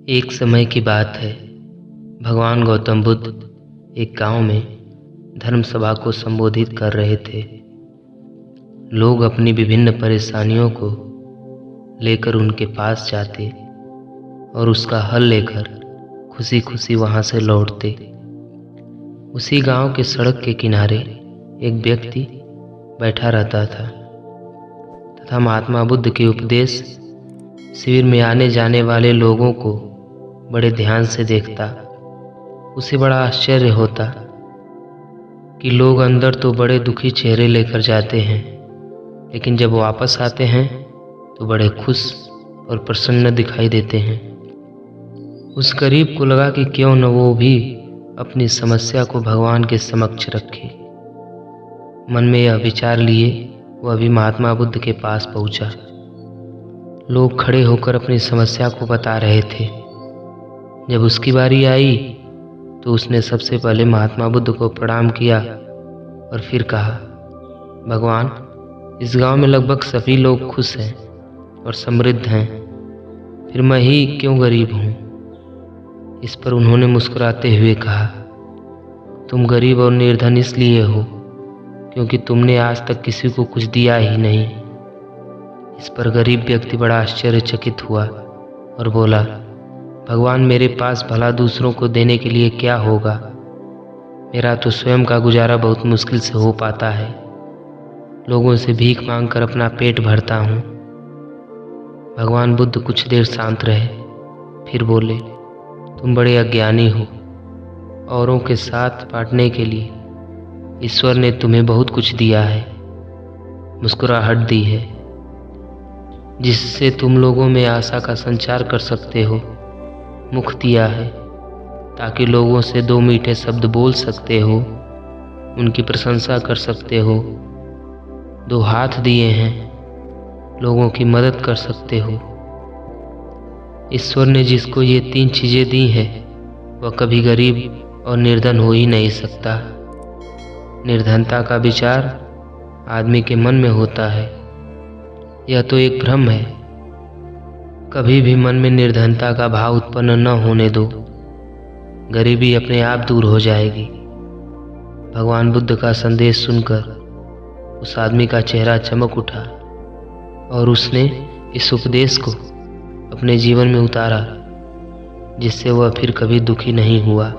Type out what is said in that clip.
एक समय की बात है। भगवान गौतम बुद्ध एक गांव में धर्म सभा को संबोधित कर रहे थे। लोग अपनी विभिन्न परेशानियों को लेकर उनके पास जाते और उसका हल लेकर खुशी खुशी वहां से लौटते। उसी गांव के सड़क के किनारे एक व्यक्ति बैठा रहता था तथा महात्मा बुद्ध के उपदेश शिविर में आने जाने वाले लोगों को बड़े ध्यान से देखता। उसे बड़ा आश्चर्य होता कि लोग अंदर तो बड़े दुखी चेहरे लेकर जाते हैं, लेकिन जब वापस आते हैं तो बड़े खुश और प्रसन्न दिखाई देते हैं। उस गरीब को लगा कि क्यों न वो भी अपनी समस्या को भगवान के समक्ष रखे। मन में यह विचार लिए वह भी महात्मा बुद्ध के पास पहुंचा। लोग खड़े होकर अपनी समस्या को बता रहे थे। जब उसकी बारी आई तो उसने सबसे पहले महात्मा बुद्ध को प्रणाम किया और फिर कहा, भगवान, इस गांव में लगभग सभी लोग खुश हैं और समृद्ध हैं, फिर मैं ही क्यों गरीब हूँ। इस पर उन्होंने मुस्कुराते हुए कहा, तुम गरीब और निर्धन इसलिए हो क्योंकि तुमने आज तक किसी को कुछ दिया ही नहीं। इस पर गरीब व्यक्ति बड़ा आश्चर्यचकित हुआ और बोला, भगवान, मेरे पास भला दूसरों को देने के लिए क्या होगा। मेरा तो स्वयं का गुजारा बहुत मुश्किल से हो पाता है। लोगों से भीख मांगकर अपना पेट भरता हूँ। भगवान बुद्ध कुछ देर शांत रहे, फिर बोले, तुम बड़े अज्ञानी हो। औरों के साथ बांटने के लिए ईश्वर ने तुम्हें बहुत कुछ दिया है, मुस्कुराहट दी है, जिससे तुम लोगों में आशा का संचार कर सकते हो। मुख दिया है ताकि लोगों से दो मीठे शब्द बोल सकते हो, उनकी प्रशंसा कर सकते हो। दो हाथ दिए हैं, लोगों की मदद कर सकते हो। ईश्वर ने जिसको ये तीन चीज़ें दी हैं वह कभी गरीब और निर्धन हो ही नहीं सकता। निर्धनता का विचार आदमी के मन में होता है, यह तो एक भ्रम है। कभी भी मन में निर्धनता का भाव उत्पन्न न होने दो, गरीबी अपने आप दूर हो जाएगी। भगवान बुद्ध का संदेश सुनकर उस आदमी का चेहरा चमक उठा और उसने इस उपदेश को अपने जीवन में उतारा, जिससे वह फिर कभी दुखी नहीं हुआ।